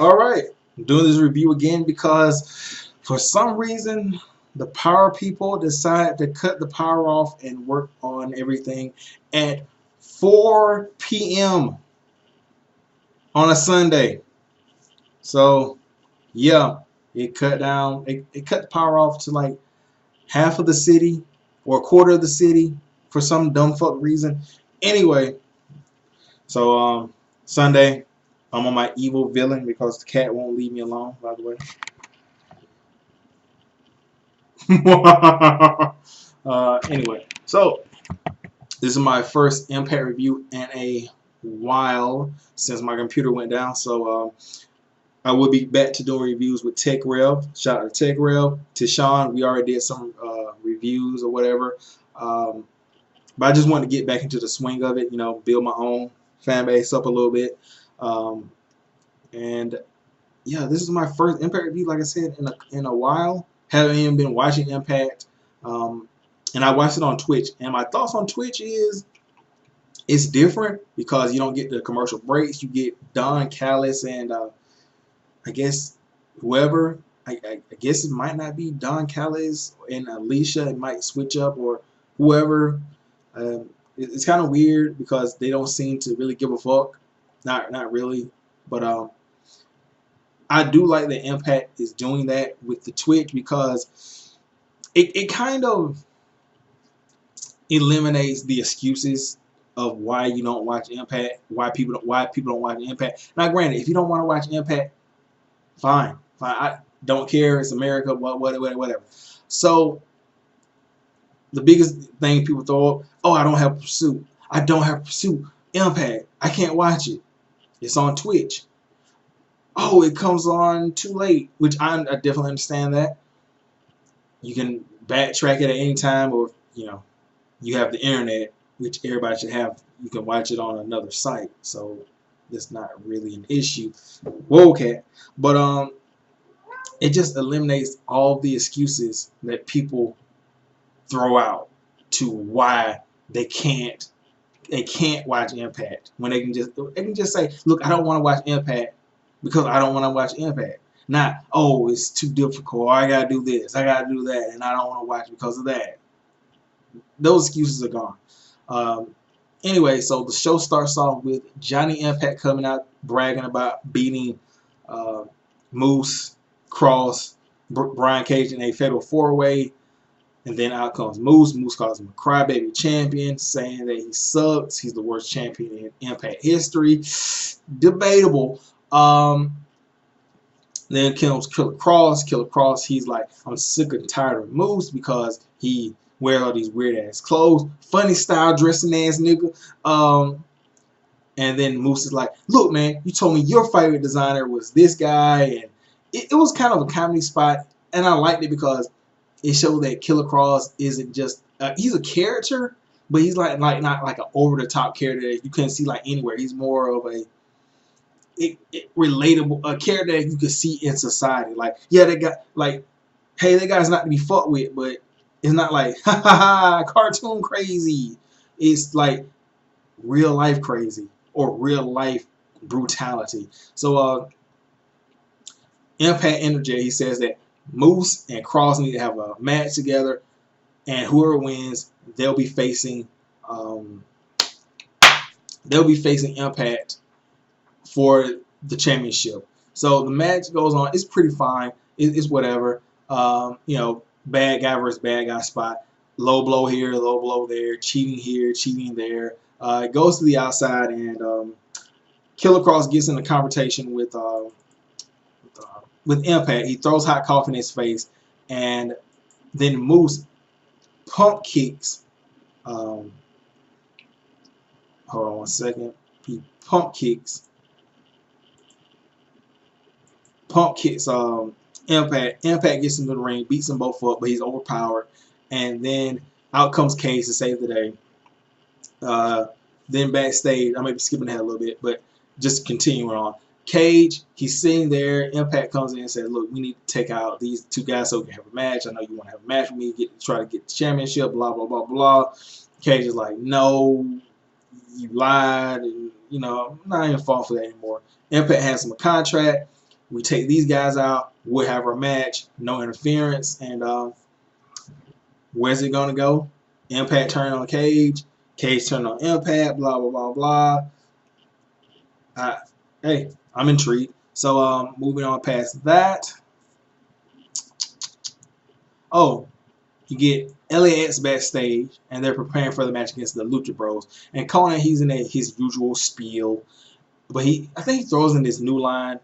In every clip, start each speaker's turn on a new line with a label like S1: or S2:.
S1: All right, I'm doing this review again because for some reason the power people decide to cut the power off and work on everything at 4 p.m. on a Sunday. So yeah, it cut the power off to like half of the city or a quarter of the city for some dumb fuck reason. Anyway, so Sunday, I'm on my evil villain because the cat won't leave me alone, by the way. Anyway, so this is my first Impact review in a while since my computer went down. So I will be back to doing reviews with Tech Rev. Shout out to Tech Rev. To Sean, we already did some reviews or whatever. But I just wanted to get back into the swing of it, you know, build my own fan base up a little bit. Um, and yeah, this is my first Impact review, like I said, in a while. Haven't even been watching Impact. And I watched it on Twitch. And my thoughts on Twitch is it's different because you don't get the commercial breaks. You get Don Callis and I guess whoever. I guess it might not be Don Callis and Alicia. It might switch up or whoever. It's kind of weird because they don't seem to really give a fuck. Not really. But I do like that Impact is doing that with the Twitch because it kind of eliminates the excuses of why you don't watch Impact, why people don't watch Impact. Now, granted, if you don't want to watch Impact, fine. I don't care. It's America. Whatever. So the biggest thing people throw up, oh, I don't have Pursuit. I don't have Pursuit. Impact. I can't watch it. It's on Twitch. Oh, it comes on too late, which I definitely understand that. You can backtrack it at any time, or you have the internet, which everybody should have. You can watch it on another site, so that's not really an issue. Whoa, cat. But it just eliminates all the excuses that people throw out to why they can't watch Impact when they can just say, look, I don't want to watch Impact because I don't want to watch Impact. Not, oh, it's too difficult, or I gotta do this, I gotta do that, and I don't want to watch because of that. Those excuses are gone. Anyway, so the show starts off with Johnny Impact coming out bragging about beating Moose, Cross, Brian Cage in a fatal four-way. And then out comes Moose. Moose calls him a crybaby champion, saying that he sucks. He's the worst champion in Impact history. Debatable. Then comes Killer Cross. Killer Cross, he's like, I'm sick and tired of Moose because he wears all these weird ass clothes. Funny style dressing ass nigga. And then Moose is like, look, man, you told me your favorite designer was this guy. And it was kind of a comedy spot. And I liked it because it showed that Killer Cross isn't just he's a character, but he's like not like an over the top character that you couldn't see like anywhere. He's more of a relatable a character that you could see in society. Like, yeah, that guy, like, hey, that guy's not to be fucked with, but it's not like ha ha ha cartoon crazy. It's like real life crazy or real life brutality. So Impact Energy, he says that Moose and Cross need to have a match together, and whoever wins, they'll be facing Impact for the championship. So the match goes on. It's pretty fine. It's whatever. Bad guy versus bad guy spot. Low blow here, low blow there. Cheating here, cheating there. It goes to the outside, and Killer Cross gets in a confrontation with Impact. He throws hot coffee in his face, and then Moose pump kicks. Hold on one second. He pump kicks Impact. Impact gets into the ring, beats them both up, but he's overpowered. And then out comes Cage to save the day. Then backstage, I may be skipping ahead a little bit, but just continuing on. Cage, he's sitting there. Impact comes in and says, look, we need to take out these two guys so we can have a match. I know you want to have a match with me, try to get the championship, blah, blah, blah, blah. Cage is like, no, you lied, and you know, I'm not even falling for that anymore. Impact hands him a contract. We take these guys out. We'll have our match, no interference, and where's it gonna go? Impact turn on Cage, Cage turn on Impact, blah blah blah blah. Hey, I'm intrigued. So moving on past that. Oh, you get LAX backstage, and they're preparing for the match against the Lucha Bros. And Conan, he's in his usual spiel, but I think he throws in this new line.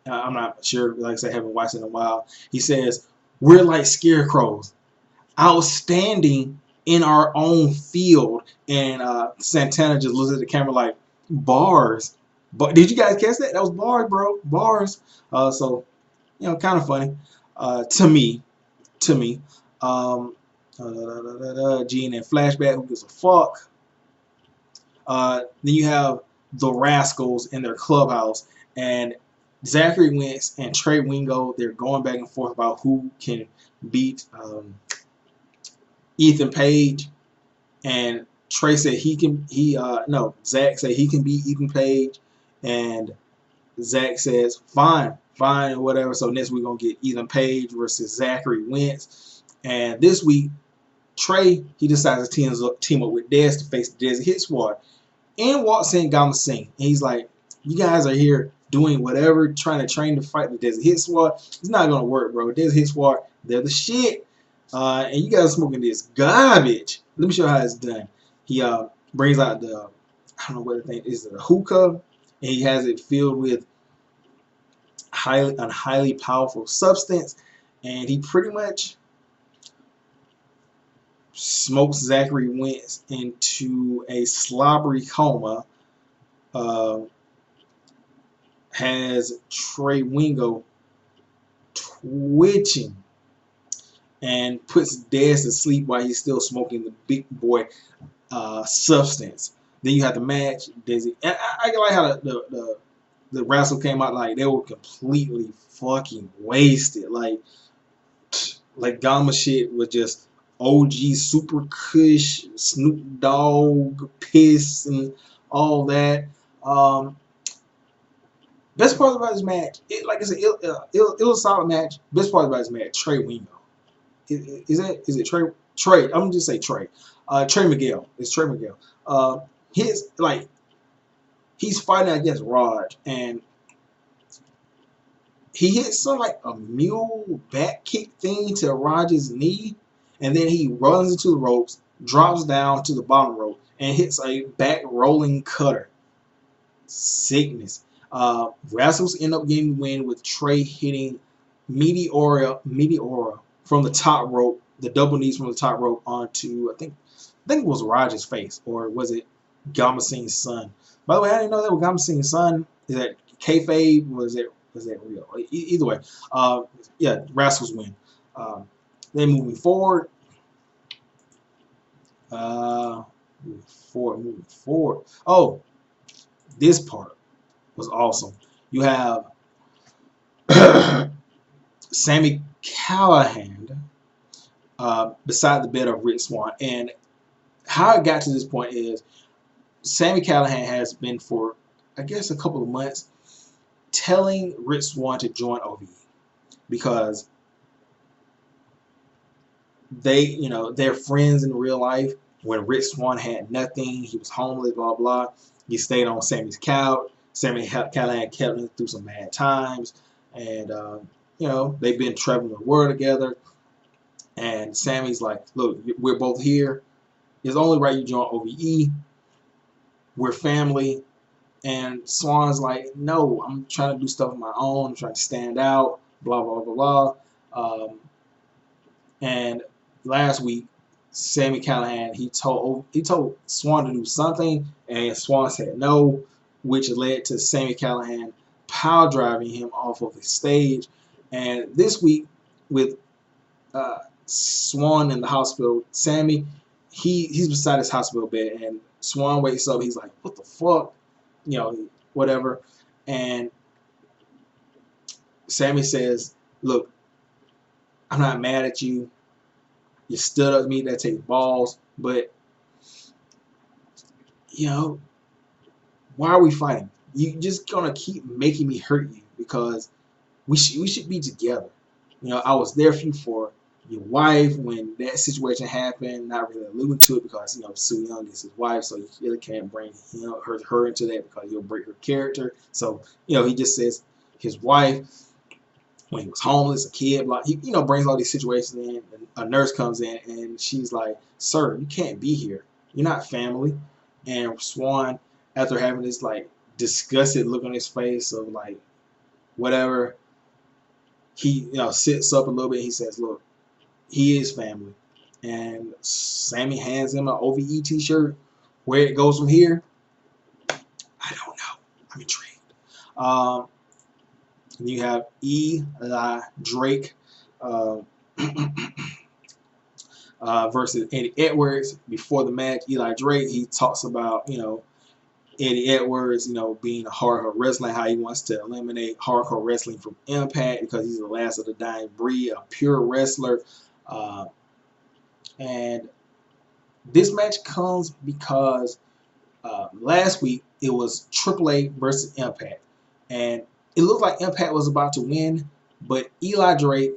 S1: I'm not sure, like I said, I haven't watched it in a while. He says, "We're like scarecrows, outstanding in our own field." And Santana just looks at the camera like, "Bars." But did you guys catch that? That was bars, bro. Bars. So, you know, kind of funny to me. To me. Um, Gene and Flashback, who gives a fuck. Then you have the Rascals in their clubhouse, and Zachary Wentz and Trey Wingo, they're going back and forth about who can beat Ethan Page. And Trey said Zach said he can beat Ethan Page, and Zach says fine, or whatever. So next we're gonna get Ethan Page versus Zachary Wentz, and this week Trey, he decides to team up with Dez to face the Desert Hit Squad. And walks in Gama Singh. And he's like, you guys are here doing whatever, trying to train to fight the Desert Hit Squad. It's not going to work, bro. Desert Hit Squad, they're the shit. And you guys are smoking this garbage. Let me show you how it's done. He brings out I don't know what the thing is, the hookah. And he has it filled with a highly powerful substance. And he pretty much smokes Zachary Wentz into a slobbery coma. Has Trey Wingo twitching and puts Dez to sleep while he's still smoking the big boy substance. Then you have the match. Desi, I like how the wrestle came out like they were completely fucking wasted. Like Gama shit was just OG Super Kush, Snoop Dogg, piss, and all that. Best part about this match, like I said, it was a solid match. Best part about this match, Trey Wingo. Is it Trey? Trey, I'm gonna just say Trey. Trey Miguel. It's Trey Miguel. He's fighting against Raj, and he hits some like a mule back kick thing to Raj's knee, and then he runs into the ropes, drops down to the bottom rope, and hits a back rolling cutter. Sickness. Rascals end up getting the win with Trey hitting Meteora from the top rope, the double knees from the top rope onto I think it was Raj's face, or was it Gama Singh's son? By the way, I didn't know that was Gama Singh's son. Is that kayfabe? Was that real? Either way, yeah, Rascals win. Then moving forward. Moving forward. Oh, this part was awesome. You have Sami Callihan beside the bed of Rich Swann, and how it got to this point is Sami Callihan has been for I guess a couple of months telling Rich Swann to join OVE because they're friends in real life. When Rich Swann had nothing, he was homeless, blah blah. He stayed on Sammy's couch. Sami Callihan kept him through some bad times, and they've been traveling the world together. And Sammy's like, look, we're both here. It's only right you join OVE. We're family. And Swann's like, no, I'm trying to do stuff on my own. I'm trying to stand out. Blah blah blah blah. And last week, Sami Callihan he told Swann to do something, and Swann said no, which led to Sami Callihan power driving him off of the stage. And this week, with Swann in the hospital, Sami he's beside his hospital bed, and Swann wakes up. He's like, what the fuck, whatever. And Sami says, look, I'm not mad at you. You stood up to me. That takes balls. But, why are we fighting? You just gonna keep making me hurt you because we should be together. You know, I was there for you for your wife when that situation happened. Not really alluding to it because you know Soo Young is his wife, so you really can't bring her into that because you'll break her character. So you know, he just says his wife when he was homeless, a kid, like he you know brings all these situations in. And a nurse comes in and she's like, "Sir, you can't be here. You're not family." And Swan, after having this like disgusted look on his face of like whatever, he you know sits up a little bit. He says, "Look, he is family." And Sammy hands him an OVE T-shirt. Where it goes from here, I don't know. I'm intrigued. Um, you have Eli Drake uh, versus Eddie Edwards. Before the match, Eli Drake he talks about you know Eddie Edwards, you know, being a hardcore wrestling, how he wants to eliminate hardcore wrestling from Impact because he's the last of the dying breed, a pure wrestler. Uh, and this match comes because last week it was AAA versus Impact, and it looked like Impact was about to win, but Eli Drake,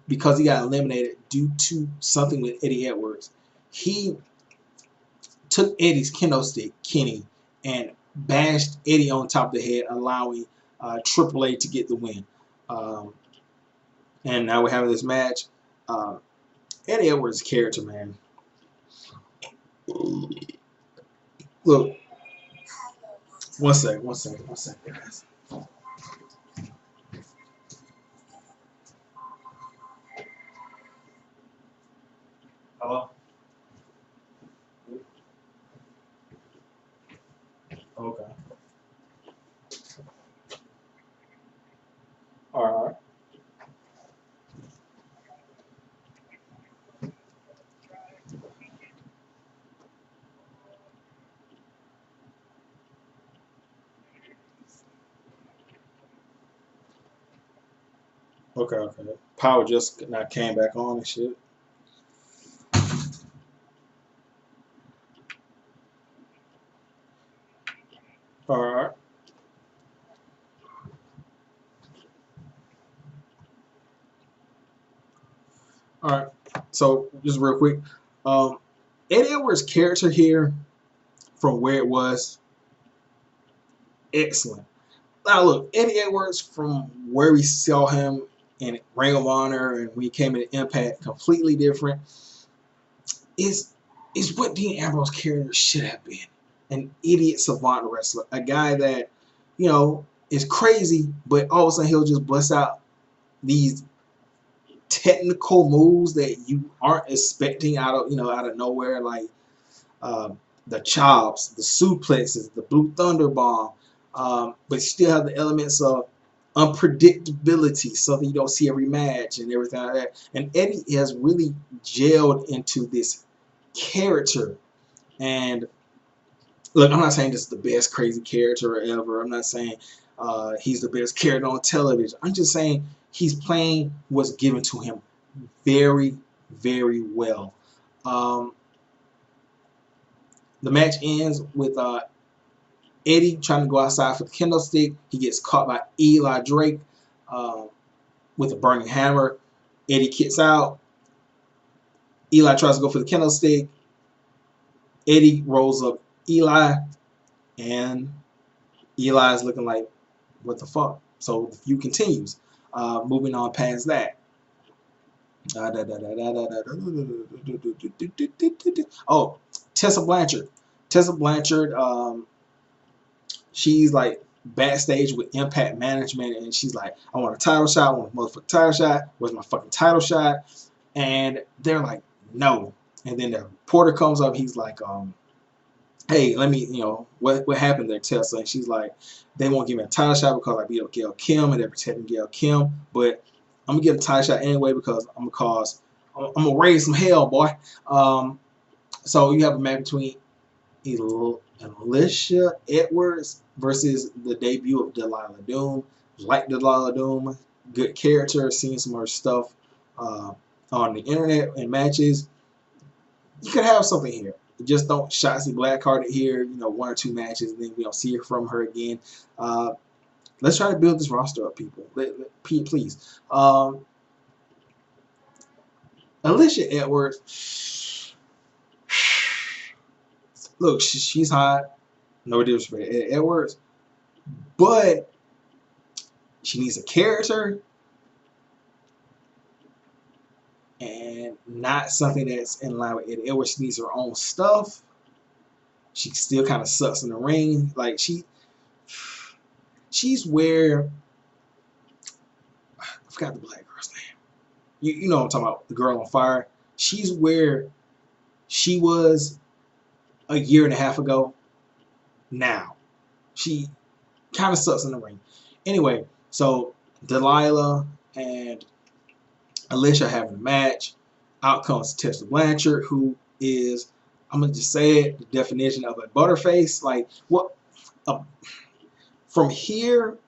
S1: because he got eliminated due to something with Eddie Edwards, he took Eddie's kendo stick, Kenny, and bashed Eddie on top of the head, allowing AAA to get the win. Um, and now we're having this match. Eddie Edwards' character, man. Look, one second, guys. Hello? Okay. All right. Okay, okay. Power just not came back on and shit. All right. All right. So just real quick, um, Eddie Edwards' character here, from where it was, excellent. Now look, Eddie Edwards, from where we saw him in Ring of Honor and when he came into Impact, completely different. Is what Dean Ambrose character should have been. An idiot savant wrestler. A guy that, you know, is crazy, but all of a sudden he'll just bust out these technical moves that you aren't expecting out of nowhere, like uh, the chops, the suplexes, the blue thunder bomb, but still have the elements of unpredictability, something you don't see every match and everything like that. And Eddie has really gelled into this character. And look, I'm not saying this is the best crazy character ever. I'm not saying he's the best character on television. I'm just saying he's playing what's given to him very, very well. Um, the match ends with Eddie trying to go outside for the kendo stick. He gets caught by Eli Drake uh, with a burning hammer. Eddie kicks out. Eli tries to go for the kendo stick. Eddie rolls up Eli, and Eli is looking like, what the fuck? So the feud continues. Moving on past that. Oh, Tessa Blanchard. Tessa Blanchard, she's like backstage with Impact Management, and she's like, I want a title shot, I want a motherfucking title shot. Where's my fucking title shot? And they're like, no. And then the reporter comes up, he's like, hey, let me, what happened there, Tessa? And she's like, they won't give me a title shot because I beat up Gail Kim and they're protecting Gail Kim, but I'm gonna get a title shot anyway because I'm gonna raise some hell, boy. So you have a match between Alicia Edwards versus the debut of Delilah Doom. Like Delilah Doom, good character. Seeing some of her stuff on the internet and matches. You could have something here. just don't Shotzi Blackheart it here, you know, 1 or 2 matches, and then we don't see her from her again. Let's try to build this roster up, people. Please. Alicia Edwards, look, she's hot. No disrespect, Edwards, but she needs a character and not something that's in line with Ed Edwards. She needs her own stuff. She still kind of sucks in the ring. Like she's where I forgot the black girl's name. You know what I'm talking about, the girl on fire. She's where she was a year and a half ago. Now she kind of sucks in the ring. Anyway, so Delilah and Alicia having a match. Out comes Tessa Blanchard, who is, I'm gonna just say it, the definition of a butterface. Like what? From here,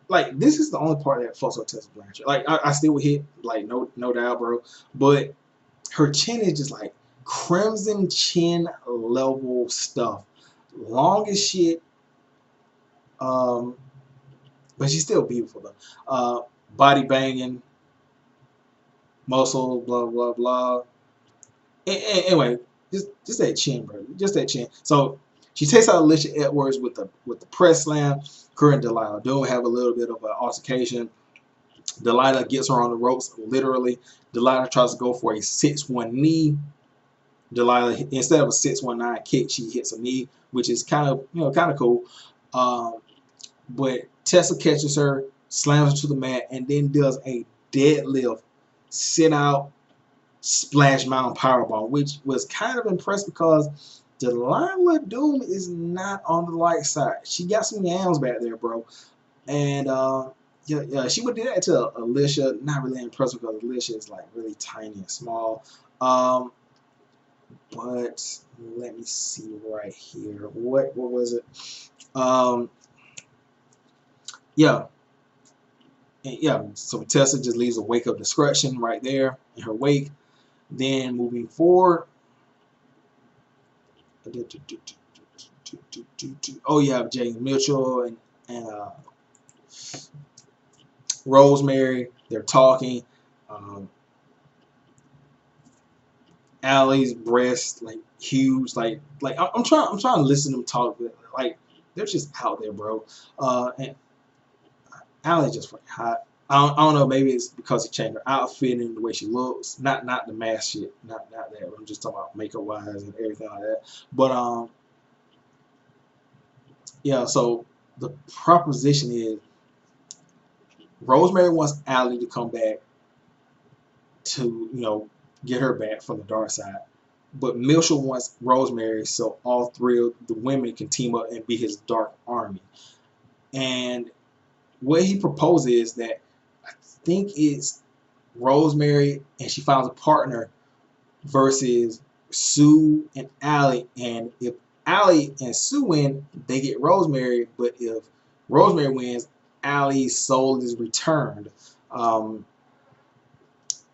S1: like this is the only part that fucks up Tessa Blanchard. Like I still would hit, like no doubt, bro. But her chin is just like crimson chin level stuff, long as shit. But she's still beautiful though. Body banging, muscle, blah blah blah. Anyway, just that chin, bro. Just that chin. So she takes out Alicia Edwards with the press slam. Her and Delilah do have a little bit of an altercation. Delilah gets her on the ropes, literally. Delilah tries to go for a 6-1 knee. Delilah, instead of a 619 kick, she hits a knee, which is kind of cool. But Tessa catches her, slams her to the mat, and then does a deadlift, sit out, splash mountain powerbomb, which was kind of impressive because Delilah Doom is not on the light side. She got some yams back there, bro. And yeah, she would do that to Alicia. Not really impressed because Alicia is like really tiny and small. But let me see right here. What was it? Yeah. And yeah, so Tessa just leaves a wake of destruction right there in her wake. Then moving forward, oh, you have James Mitchell and Rosemary. They're talking. Allie's breasts like huge. Like I'm trying to listen to them talk, but like they're just out there, bro. And Allie's just fucking hot. I don't know. Maybe it's because he changed her outfit and the way she looks. Not the mask shit. Not that. I'm just talking about makeup wise and everything like that. But yeah. So the proposition is Rosemary wants Allie to come back to get her back from the dark side, but Mitchell wants Rosemary so all 3 of the women can team up and be his dark army. And what he proposes is that I think it's Rosemary and she finds a partner versus Sue and Allie. And if Allie and Sue win, they get Rosemary. But if Rosemary wins, Allie's soul is returned.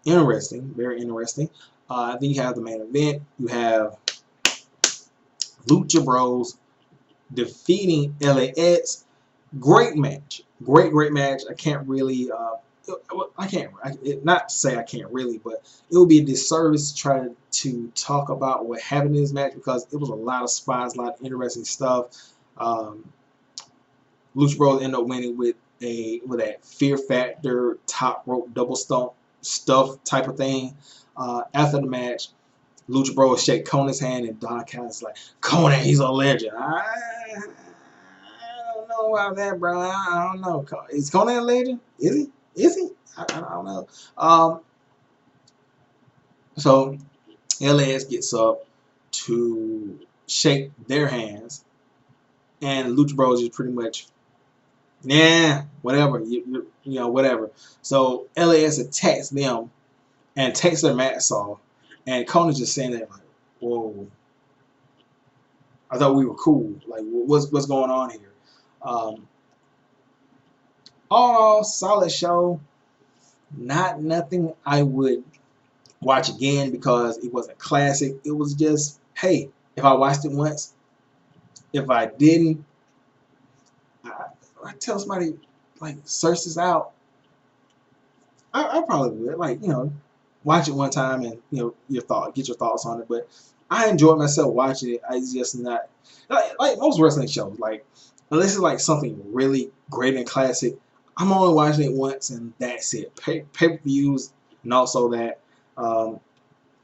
S1: Interesting, very interesting. Then you have the main event. You have Lucha Bros defeating LAX. Great match. Great match. I can't really, not to say I can't really, but it would be a disservice to try to talk about what happened in this match because it was a lot of spots, a lot of interesting stuff. Lucha Bros end up winning with that Fear Factor top rope double stomp stuff type of thing. After the match, Lucha Bros shake Conan's hand and Don Callis like, Conan, he's a legend. I don't know about that, bro. I don't know. Is Conan a legend? Is he? I don't know. So LAX gets up to shake their hands, and Lucha Bros is pretty much, yeah, whatever, whatever. So LAX attacks them and takes their masks off, and Conan's just saying that like, whoa, I thought we were cool. Like, what's going on here? All in all, solid show. Nothing I would watch again because it wasn't classic. It was just hey, if I watched it once, if I didn't, I tell somebody like search this out. I probably would, like, watch it one time and get your thoughts on it. But I enjoyed myself watching it. I just not like most wrestling shows. Like unless it's like something really great and classic, I'm only watching it once and that's it. Pay-per-views and also that. But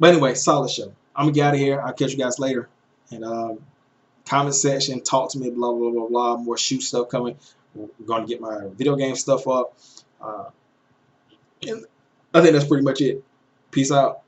S1: anyway, solid show. I'm gonna get out of here. I'll catch you guys later. And comment section, talk to me, blah blah blah blah. More shoot stuff coming. We're gonna get my video game stuff up. And I think that's pretty much it. Peace out.